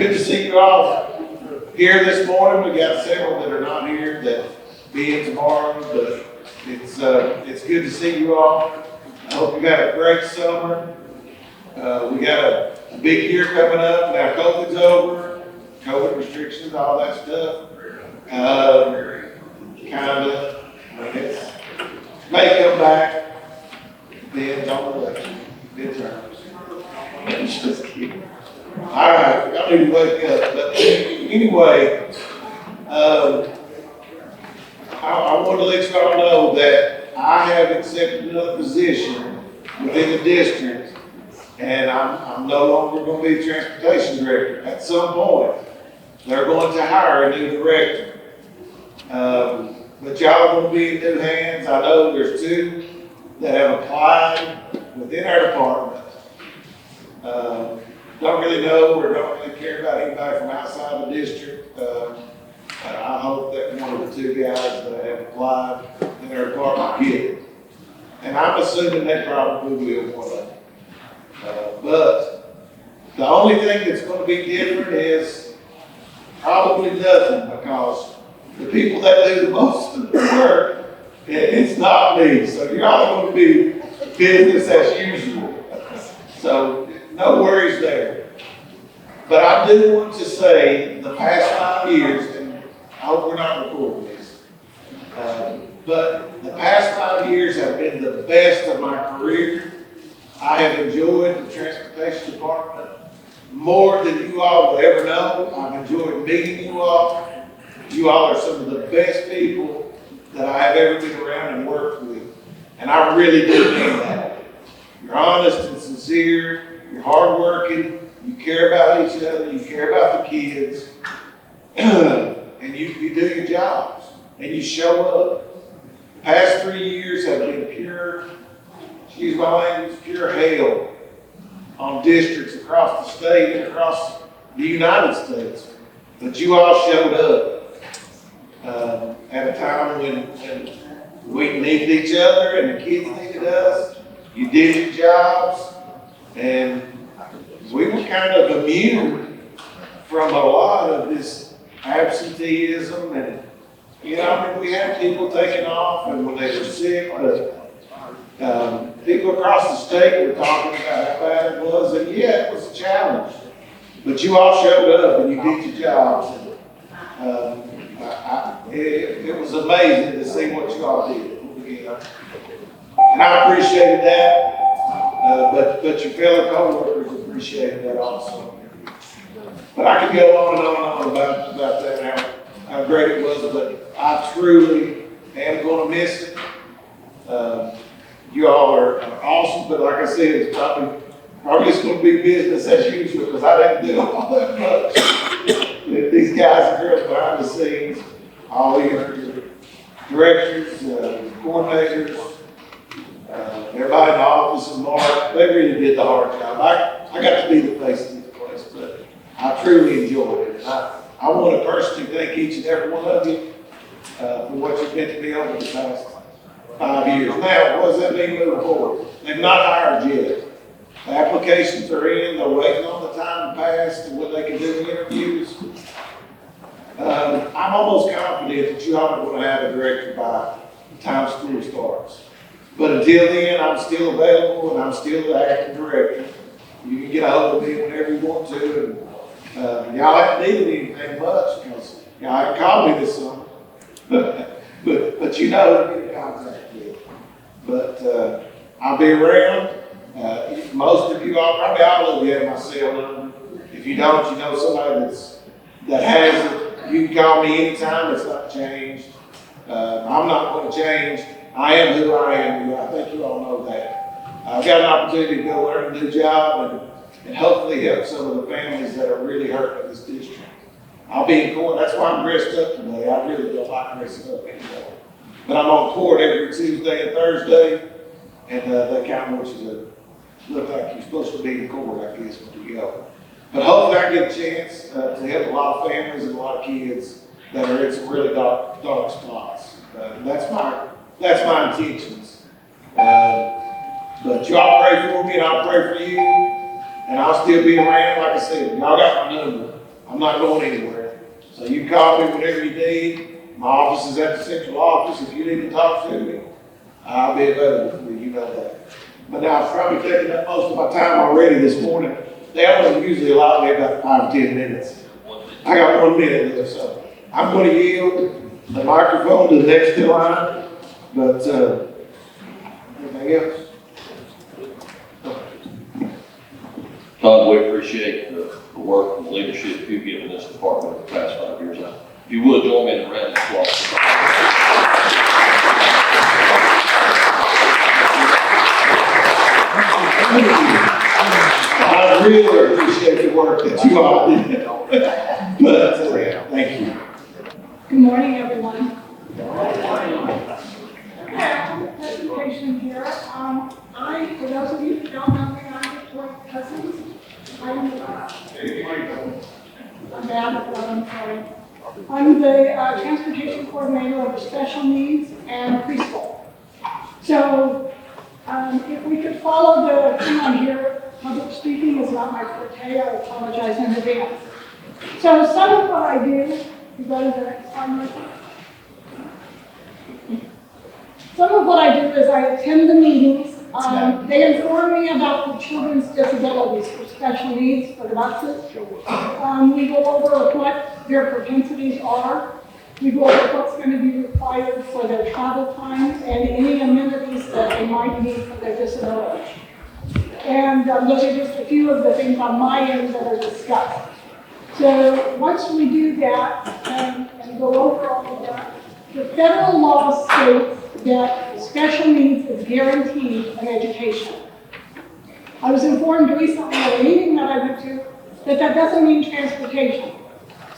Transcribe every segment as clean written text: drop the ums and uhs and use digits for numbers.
good to see you all here this morning. We got several that are not here that be in tomorrow, but it's good to see you all. I hope you had a great summer. We got a big year coming up. Now COVID's over, COVID restrictions, all that stuff. It's may come back. Depends on the election. Midterms. Just kidding. All right, y'all need to wake up. But anyway, I want to let y'all know that I have accepted another position within the district, and I'm no longer going to be the transportation director. At some point, they're going to hire a new director. But y'all are going to be in new hands. I know there's two that have applied within our department. Don't really know or don't really care about anybody from outside the district. I hope that one of the two guys that have applied in their department get it. And I'm assuming they probably will one of them. But the only thing that's going to be different is probably nothing, because the people that do the most of the work, it's not me. So you're all going to be business as usual. So no worries there. But I do want to say the past 5 years, and I hope we're not recording this, but the past 5 years have been the best of my career. I have enjoyed the transportation department more than you all will ever know. I've enjoyed meeting you all. You all are some of the best people that I have ever been around and worked with. And I really do mean that. You're honest and sincere. You're hardworking. You care about each other. You care about the kids. And you do your jobs. And you show up. The past 3 years have been pure, excuse my language, pure hell on districts across the state and across the United States. But you all showed up at a time when we needed each other and the kids needed us. You did your jobs, and we were kind of immune from a lot of this absenteeism. And, we had people taking off and when they were sick, but people across the state were talking about how bad it was, and yeah, it was a challenge. But you all showed up and you did your jobs. It was amazing to see what you all did. And I appreciated that, but your fellow coworkers appreciated that also. But I could go on and on and on about that, how great it was, but I truly am going to miss it. You all are awesome, but like I said, it's probably just going to be business as usual, because I didn't do all that much. These guys and girls behind the scenes, all your directors, coordinators, everybody in the office, and Mark, they really did the hard job. I got to be the face of this place, but I truly enjoyed it. I want to personally thank each and every one of you for what you've meant to me over the past 5 years. Now, what does that mean moving forward? They've not hired yet. The applications are in, they're waiting on the time to pass and when they can do the interviews. I'm almost confident that you all are going to have a director by the time school starts. But until then, I'm still available and I'm still the acting director. You can get a hold of me whenever you want to. And y'all haven't needed anything much, because y'all haven't called me this summer. But you know who to get in contact with. But I'll be around. Most of you all, probably all of you have my cell number. If you don't, you know somebody that has it. You can call me anytime. It's not changed. I'm not going to change. I am who I am. I think you all know that. I've got an opportunity to go learn a new job and hopefully help some of the families that are really hurting in this district. I'll be in court. That's why I'm dressed up today. I really don't like dressing up anymore. But I'm on court every Tuesday and Thursday, and they kind of want you to look like you're supposed to be in court, I guess, when you go. But hopefully I get a chance to help a lot of families and a lot of kids that are in some really dark spots. That's my intentions. But y'all pray for me and I'll pray for you. And I'll still be around. Like I said, y'all got my number. not going anywhere. So you call me whenever you need. My office is at the central office. If you need to talk to me, I'll be available for you, you know that. But now I've probably taken up most of my time already this morning. They only usually allow me about 5 or 10 minutes. I got 1 minute left, so I'm going to yield the microphone to the next in line. But anything else? Todd, we appreciate the work and leadership you've given this department over the past 5 years. If you would, join me in a round of applause. I really appreciate the work that you all did. But, thank you. Good morning, everyone. I have a presentation here. For those of you who don't know me, I'm Victoria Cousins. I'm sorry. I'm the transportation coordinator of the special needs and preschool. So, if we could follow the thing on here, public speaking is not my forte. I apologize in advance. So, some of what I do, you go to the next slide, Martha. Some of what I do is I attend the meetings. They inform me about the children's disabilities for special needs for the buses. We go over what their propensities are. We go over what's going to be required for their travel times and any amenities that they might need for their disability. And those are just a few of the things on my end that are discussed. So once we do that and go over all of that, the federal law states that special needs is guaranteed an education. I was informed recently at a meeting that I went to that that doesn't mean transportation.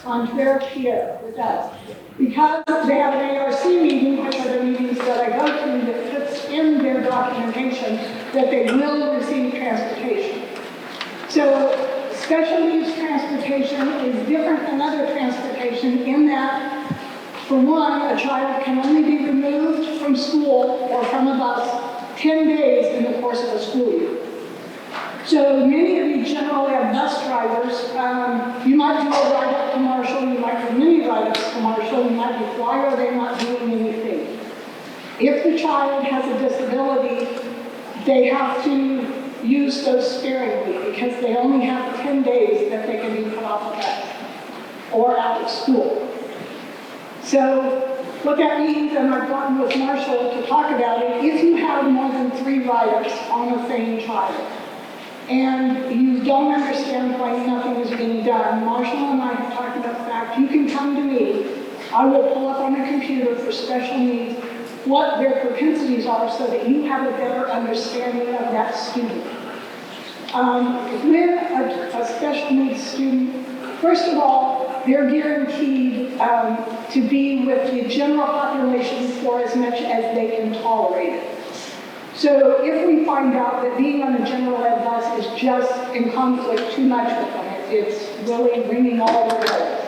Contraire Pierre, it does. Because they have an ARC meeting, which are the meetings that I go to, that puts in their documentation that they will receive transportation. So special needs transportation is different than other transportation in that, for one, a child can only be removed from school or from a bus 10 days in the course of a school year. So many of you general ed bus drivers, you might do a ride-up to Marshall, you might do many ride-ups to Marshall, you might be why are they not doing anything? If the child has a disability, they have to use those sparingly because they only have 10 days that they can be put off of bus or out of school. So what that means, and I've gotten with Marshall to talk about it, if you have more than 3 write-ups on the same child, and you don't understand why nothing is being done, Marshall and I have talked about the fact you can come to me. I will pull up on the computer for special needs what their propensities are so that you have a better understanding of that student. When a special needs student, first of all, they're guaranteed to be with the general population for as much as they can tolerate it. So if we find out that being on a general ed bus is just in conflict too much with them, it's really ringing all over bells,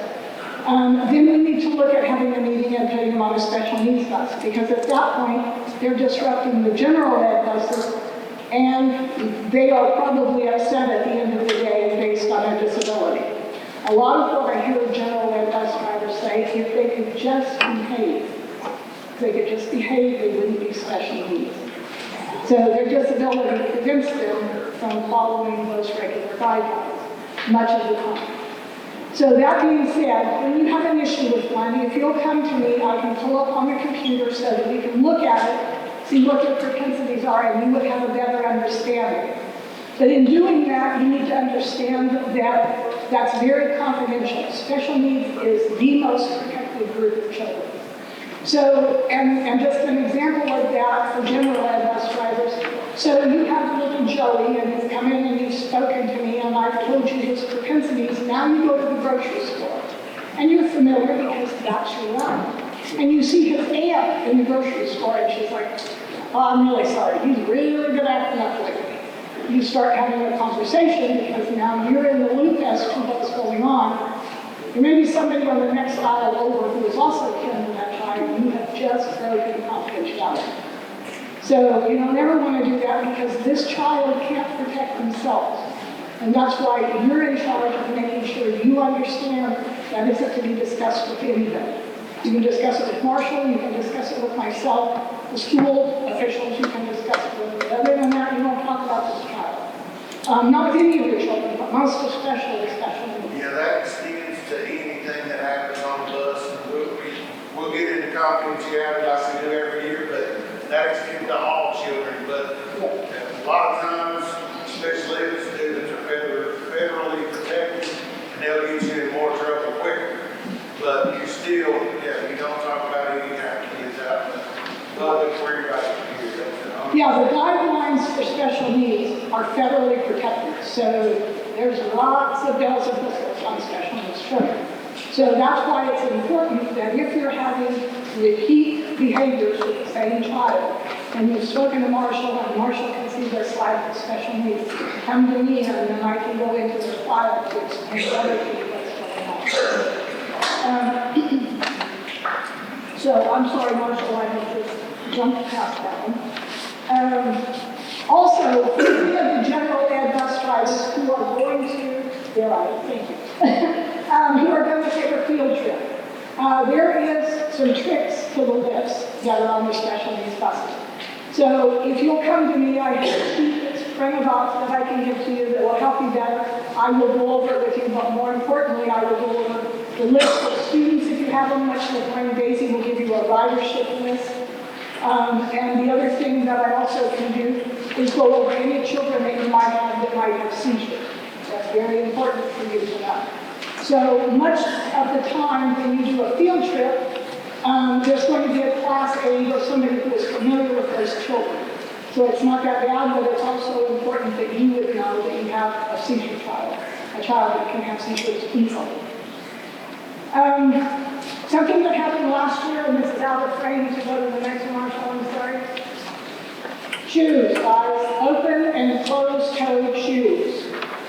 then we need to look at having a meeting and putting them on a special needs bus, because at that point, they're disrupting the general ed buses, and they are probably upset at the end of the day based on their disability. A lot of what I hear general ed bus drivers say, if they could just behave, they wouldn't be special needs. So their disability prevents them from following those regular guidelines much of the time. So that being said, when you have an issue with one, if you'll come to me, I can pull up on the computer so that we can look at it, see what their propensities are, and you would have a better understanding. But in doing that, you need to understand that that's very confidential. Special needs is the most protected group of children. So, and just an example of that for general ed bus drivers. So you have little Joey, and you've come in and you've spoken to me, and I've told you his propensities. Now you go to the grocery store, and you're familiar because that's your run. And you see his aunt in the grocery store, and she's like, oh, I'm really sorry, he's really good at acting up lately. You start having a conversation because now you're in the loop as to what's going on. There may be somebody on the next aisle over who is also carrying that child, and you have just broken confidentiality. So you don't ever want to do that because this child can't protect themselves. And that's why you're in charge of making sure you understand that isn't to be discussed with anybody. You can discuss it with Marshall, you can discuss it with myself, the school officials, you can discuss it with me. Other than that, you don't talk about this child. Not with any of your children, but most especially special needs. Yeah, that extends to anything that happens on the bus. We'll get into confidentiality like we do every year, but that extends to all children. But a lot of times, especially if students are federally protected, and they'll get you in more trouble quicker. But you still, you don't talk about any kind of kids out in the public where you're right here. Yeah, the guidelines for special needs are federally protected, so there's lots of bells and whistles on special needs children. So that's why it's important that if you're having repeat behaviors with the same child, and you've spoken to Marshall, and Marshall can see their slide for special needs, come to me, and then I can go into the file to explain other things what's going on. So I'm sorry, Marshall, I have to jump past that one. Also, we have the general ed bus drivers who are going to, there I am, thank you, who are going to take a field trip. There is some tricks to the lifts that are on the special needs buses. So if you'll come to me, I have a sheet that's printed off that I can give to you that will help you better. I will go over it with you, but more importantly, I will go over the list of students if you have them, much like when Daisy will give you a ridership list. And the other thing that I also can do is go over any children that you might have that might have seizures. That's very important for you to know. So much of the time when you do a field trip, there's going to be a class aide or somebody who is familiar with those children. So it's not that bad, but it's also important that you would know that you have a seizure child, a child that can have seizures easily. Something that happened last year, and this is out of frame, to go to the next one, Marshall, I'm sorry. Shoes, guys, open and closed-toed shoes.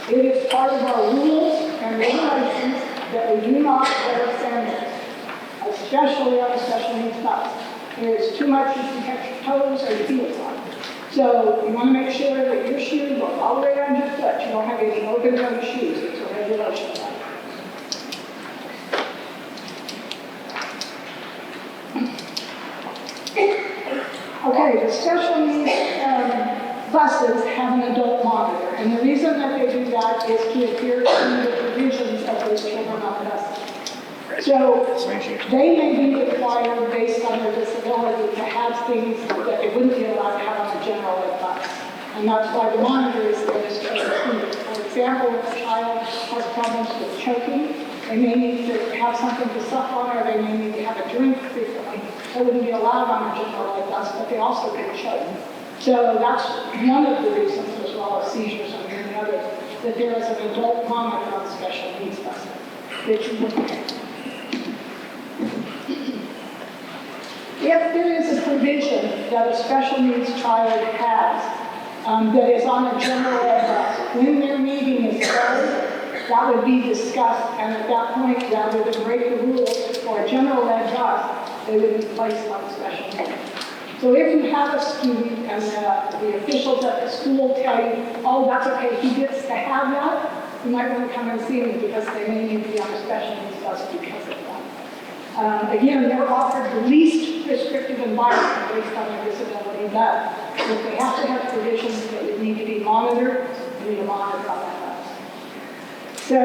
It is part of our rules and regulations that we do not wear sandals, especially on a special needs bus. There is too much you can catch your toes or your heels on. So you want to make sure that your shoes go all the way around your foot. You don't have any open-toed shoes. It's a regulation. Okay, the special needs buses have an adult monitor, and the reason that they do that is to adhere to the provisions of those children on the buses. So they may be required, based on their disability, to have things that they wouldn't be allowed to have on a general ed bus. And that's why the monitor is there to include. For example, if a child has problems with choking, they may need to have something to suck on, or they may need to have a drink frequently. They wouldn't be allowed on a general ed bus, but they also can choke. So that's one of the reasons, as well as seizures and many others, that there is an adult monitor on special needs buses that you look at. If there is a provision that a special needs child has that is on a general ed bus, when their meeting is closed, that would be discussed, and at that point, rather than break the rules for a general ed bus, they would be placed on special needs. So if you have a student and the officials at the school tell you, oh, that's okay, he gets to have that, you might want to come and see me because they may need to be on a special needs bus because of that. Again, they're offered the least restrictive environment based on their disability, but if they have to have provisions that would need to be monitored, you need a monitor on that bus. So,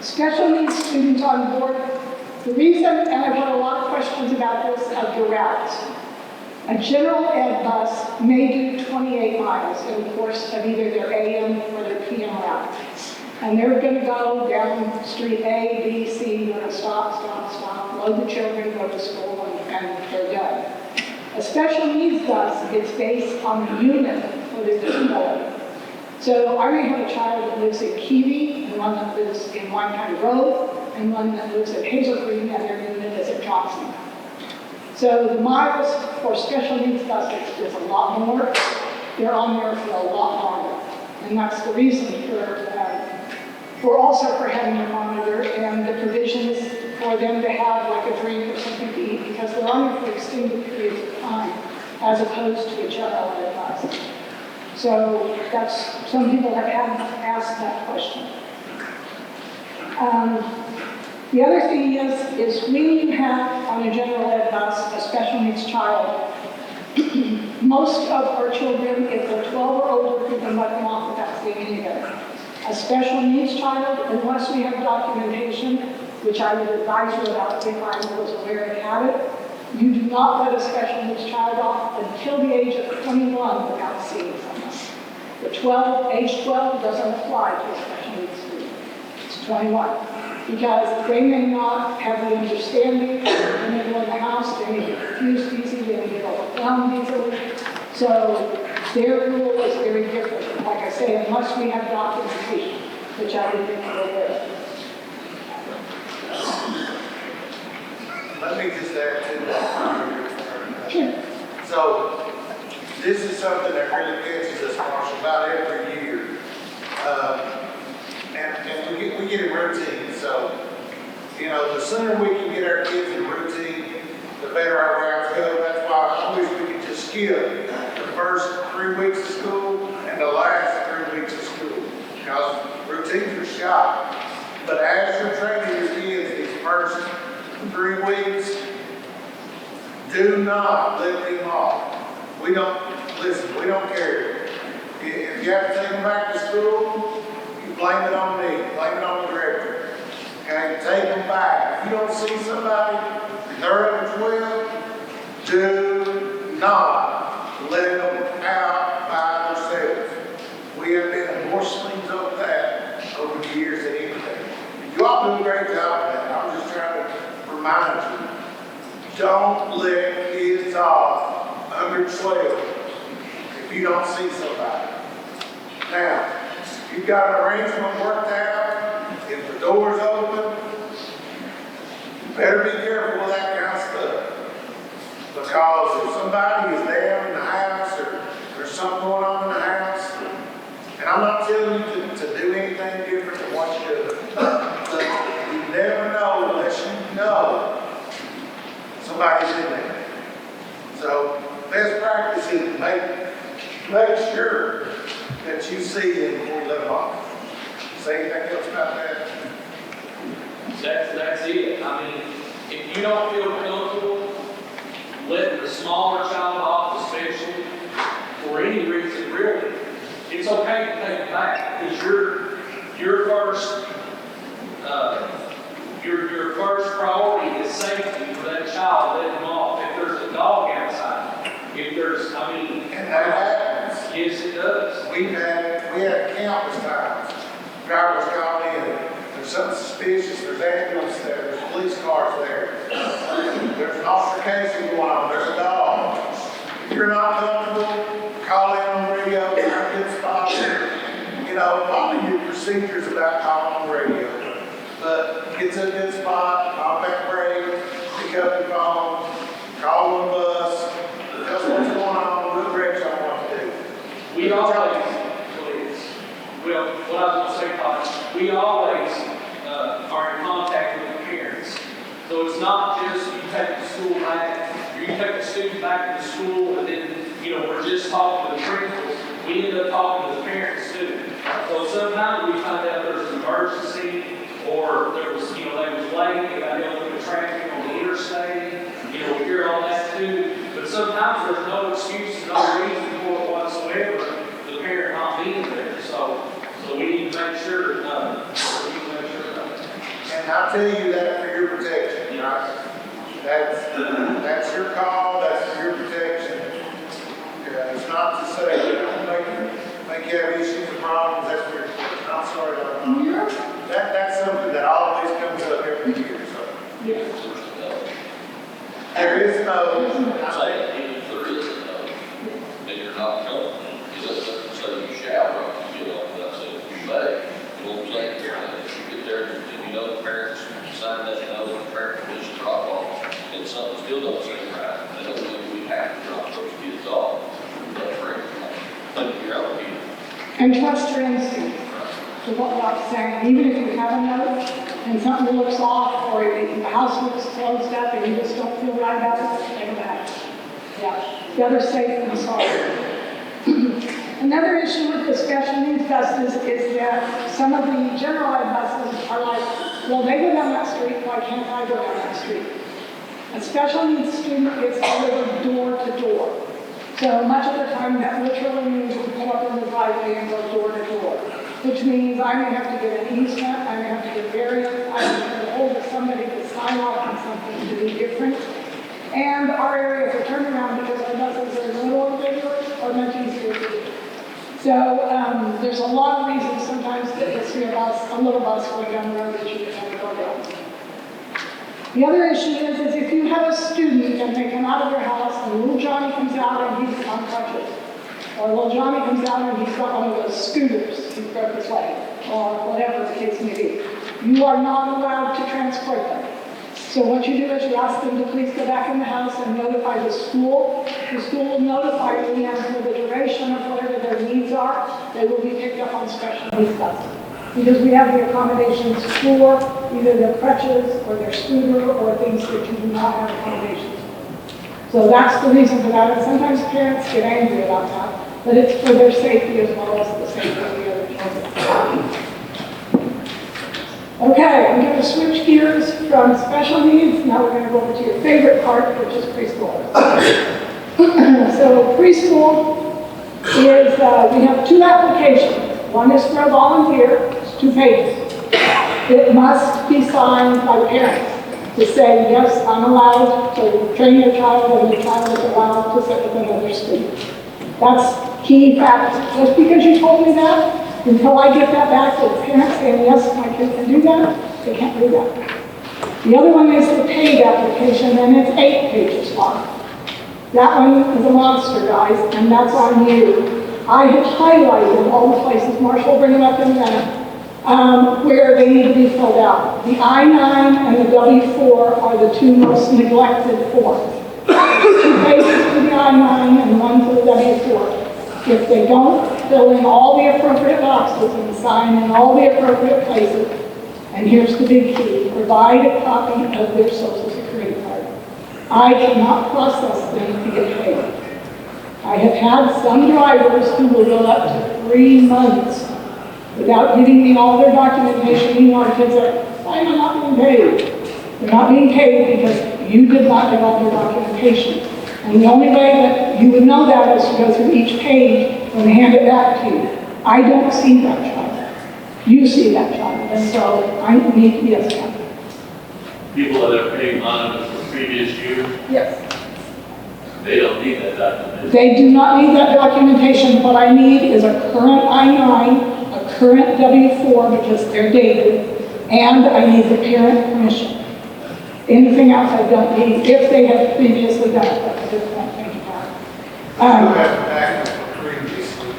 special needs students on board. The reason, and I've had a lot of questions about this, of the routes. A general ed bus may do 28 miles in the course of either their AM or their PM route. And they're going to go down street A, B, C, they're going to stop, load the children, go to school, and they're done. A special needs bus is based on the unit for their disability. So I may have a child that lives in Kiwi, and one that lives in Wine County Road, and one that lives at Hazel Green, and their unit is at Johnson. So the miles for special needs buses is a lot more. They're on there for a lot longer. And that's the reason for also for having a monitor and the provisions for them to have like a drink or something to eat, because they're on there for extended periods of time, as opposed to a general ed bus. So that's some people have asked that question. The other thing is when you have on a general ed bus a special needs child, most of our children, if they're 12 or older, we can let them off without seeing anybody. A special needs child, unless we have documentation, which I would advise you about if I was aware and had it, you do not let a special needs child off until the age of 21 without seeing someone. Age 12 doesn't apply to a special needs student. It's 21. Because they may not have the understanding, when they go in the house, they may get confused easily, they may get overwhelmed easily. So their rule is very different. Like I say, unless we have documentation, which I would think we're aware of. Let me just add to that. Sure. So, this is something that really catches us, Marshall, about every year. And we get in routine, so, you know, the sooner we can get our kids in routine, the better our routes go. That's why I wish we could just skip the first 3 weeks of school and the last 3 weeks of school, because routines are shot. But as you're training your kids these first 3 weeks, do not let them off. We don't care. If you have to take them back to school, you blame it on me, blame it on the director. Okay, take them back. If you don't see somebody, they're under 12, do not let them out by themselves. We have been more slings over that over the years than anything. You all do a great job of that. I'm just trying to remind you. Don't let kids off under 12 if you don't see somebody. Now, you've got an arrangement worked out. If the door's open, you better be careful with that kind of stuff. Because if somebody is down in the house or there's something going on in the house, and I'm not telling you to do anything different than what you do, but you never know unless you know somebody's in there. So, best practice is to make sure that you see them before you let them off. Say anything else about that? That's it. I mean, if you don't feel comfortable letting the smaller child off, especially for any reason, really, it's okay to take it back because your first priority is safety for that child. Let them off. If there's a dog outside, if there's, I mean, And that happens. yes, it does. We had countless times. Drivers called in. There's something suspicious. There's ambulance there. There's police cars there. There's an altercation going on. There's a dog. If you're not comfortable, call in on the radio. Find a good spot. You know, follow your procedures about calling on the radio. But get to a good spot. Pop that brake. Pick up your phone. Call on the bus. Tell us what's going on. What direction I want to do. We always, well, what I was going to say, Todd, we always are in contact with the parents. So it's not just you take the school back, or you take the student back to the school, and then, you know, we're just talking to the principals. We end up talking to the parents too. So sometimes we find out there's an emergency, or there was, you know, they was late, they got dealt with the traffic on the interstate. You know, we hear all that too. But sometimes there's no excuse, no reason for it whatsoever, the parent not being there. So we need to make sure, And I'll tell you that for your protection, right? That's your call, that's for your protection. It's not to say that make you have issues or problems, that's for your protection. I'm sorry, that's something that always comes up every year, so. There is no. I'm saying, even if there is a no, then you're not going. It doesn't say you shall, you know, that's it, you may. You know what I'm saying? If you get there and you know the parents sign that, you know the parent permission drop off, and something still don't seem right, then it means we have to drop those kids off. That's right. Think you're out here. And trust your instinct. So what Bob's saying, even if you have a note and something looks off or the house looks closed up and you just don't feel right about it, take it back. Yeah, better safe than sorry. Another issue with the special needs buses is that some of the general ed buses are like, well, they go down that street, why can't I go down that street? A special needs student gets delivered door to door. So much of the time that literally means we pull up in the driveway and go door to door, which means I may have to get an easement, I may have to get variance, I may have to hold somebody to sign off on something to be different. And our area for turnaround, because our buses are a little bigger, are much easier to do. So there's a lot of reasons sometimes that you'll see a little bus going down the road that you can go down. The other issue is if you have a student and they come out of their house and little Johnny comes out and he's on crutches, or little Johnny comes out and he's got one of those scooters, he broke his leg, or whatever the case may be, you are not allowed to transport them. So what you do is you ask them to please go back in the house and notify the school. The school will notify you, and for the duration of whatever their needs are, they will be picked up on special needs buses. Because we have the accommodations for either their crutches or their scooter or things that you do not have accommodations for. So that's the reason for that. And sometimes parents get angry about that, but it's for their safety as well as the safety of the other children. Okay, I'm going to switch gears from special needs. Now we're going to go over to your favorite part, which is preschool. So preschool is, we have two applications. One is for a volunteer, it's 2 pages. It must be signed by parents to say, yes, I'm allowed to train your child and the child is allowed to sit with another student. That's key fact. Just because you told me that, until I get that back to the parents saying, yes, my kid can do that, they can't do that. The other one is the paid application, and it's 8 pages long. That one is a monster, guys, and that's on you. I have highlighted all the places, Marshall will bring them up in a minute, where they need to be filled out. The I-9 and the W-4 are the 2 most neglected forms. 2 pages for the I-9 and 1 for the W-4. If they don't fill in all the appropriate boxes and sign in all the appropriate places, and here's the big key, provide a copy of their social security card. I cannot process them to get paid. I have had some drivers who will go up to 3 months without giving me all their documentation. You want kids like, why am I not being paid? They're not being paid because you did not give all their documentation. And the only way that you would know that is to go through each page and hand it back to you. I don't see that child. You see that child, and so I need to be accountable. People that are paying on for previous years, Yes. they don't need that documentation. They do not need that documentation. What I need is a current I-9, a current W-4 because they're dated, and I need the parent permission. Anything else I don't need if they have previously done it. That's a good point. Thank you, Pat.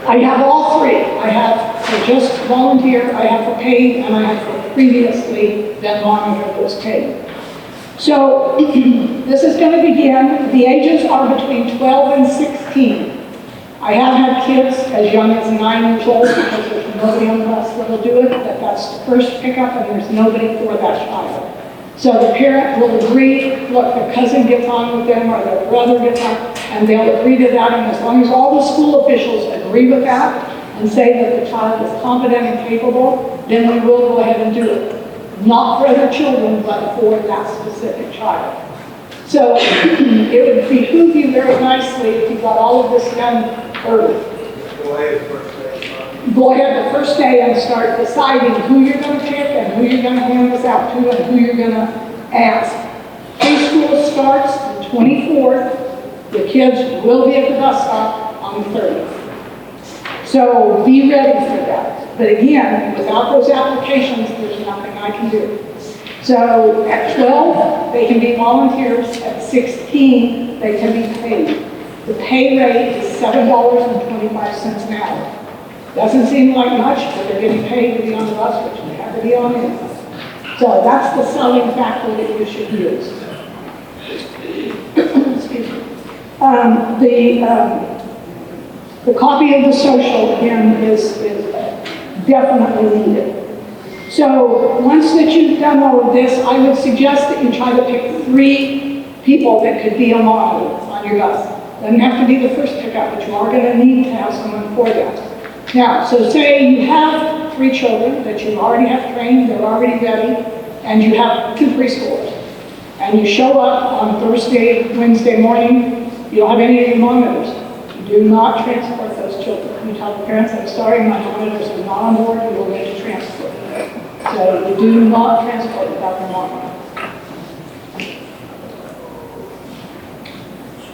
I have all 3. I have for just volunteer, I have for paid, and I have for previously been monitored was paid. So this is going to begin. The ages are between 12 and 16. I have had kids as young as 9 years old because there's nobody on the bus that will do it, but that's the first pickup and there's nobody for that child. So the parent will agree, look, their cousin gets on with them or their brother gets on, and they'll agree to that. And as long as all the school officials agree with that and say that the child is competent and capable, then we will go ahead and do it. Not for other children, but for that specific child. So it would behoove you very nicely if you got all of this done early. Go ahead the first day and start deciding who you're going to pick and who you're going to hand this out to and who you're going to ask. Preschool starts the 24th. The kids will be at the bus stop on the 30th. So be ready for that. But again, without those applications, there's nothing I can do. So at 12, they can be volunteers. At 16, they can be paid. The pay rate is $7.25 an hour. Doesn't seem like much, but they're getting paid to be on the bus, which they have to be on anyway. So that's the selling factor that you should use. Excuse me. The copy of the social, again, is definitely needed. So once that you've done all of this, I would suggest that you try to pick 3 people that could be a monitor on your bus. Doesn't have to be the first pickup, but you are gonna need to have someone for that. Now, so say you have 3 children that you already have trained, they're already ready, and you have 2 preschoolers. And you show up on Thursday, Wednesday morning, you don't have any of your monitors. You do not transport those children. You tell the parents, I'm sorry, my monitors are not on board, you will need to transport them. So you do not transport without the monitor.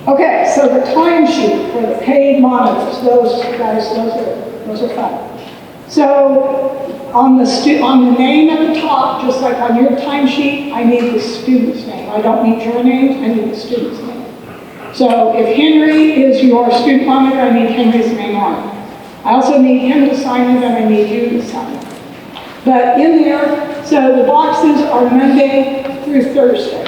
Okay, so the timesheet for the paid monitors, those guys, those are fun. So on the name at the top, just like on your timesheet, I need the student's name. I don't need your name, I need the student's name. So if Henry is your student monitor, I need Henry's name on it. I also need him to sign it, and I need you to sign it. But in there, so the boxes are Monday through Thursday.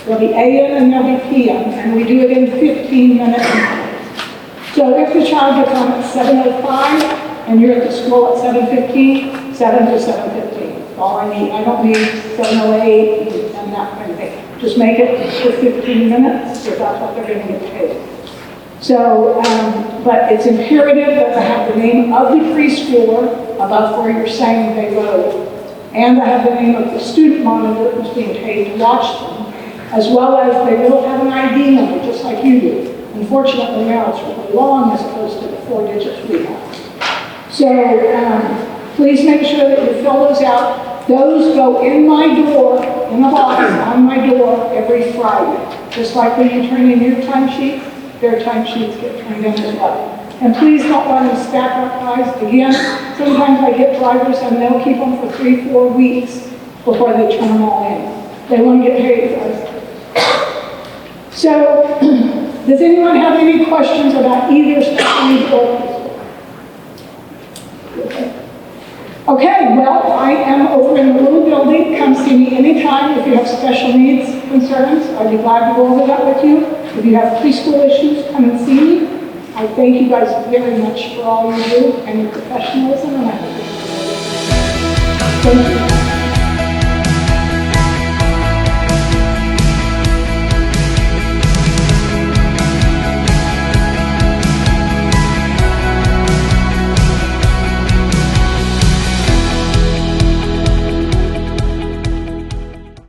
There'll be AM and there'll be PM, and we do it in 15-minute increments. So if the child gets on at 7:05 and you're at the school at 7:15, 7 to 7:15. That's all I need. I don't need 7:08 and that kind of thing. Just make it for 15 minutes, because that's what they're going to get paid. So, but it's imperative that I have the name of the preschooler above where you're saying they load, and I have the name of the student monitor who's being paid to watch them, as well as they will have an ID number, just like you do. Unfortunately, now it's really long as opposed to the 4 digits we have. So please make sure that you fill those out. Those go in my door, in a box on my door every Friday. Just like when you turn in your timesheet, their timesheets get turned in as well. And please don't let them stack up, guys. Again, sometimes I get drivers and they'll keep them for 3-4 weeks before they turn them all in. They want to get paid, guys. So, does anyone have any questions about either special needs or preschool? Okay, well, I am over in the little building. Come see me anytime if you have special needs concerns. I'd be glad to go over that with you. If you have preschool issues, come and see me. I thank you guys very much for all you do and your professionalism, and I hope you enjoy it. Thank you.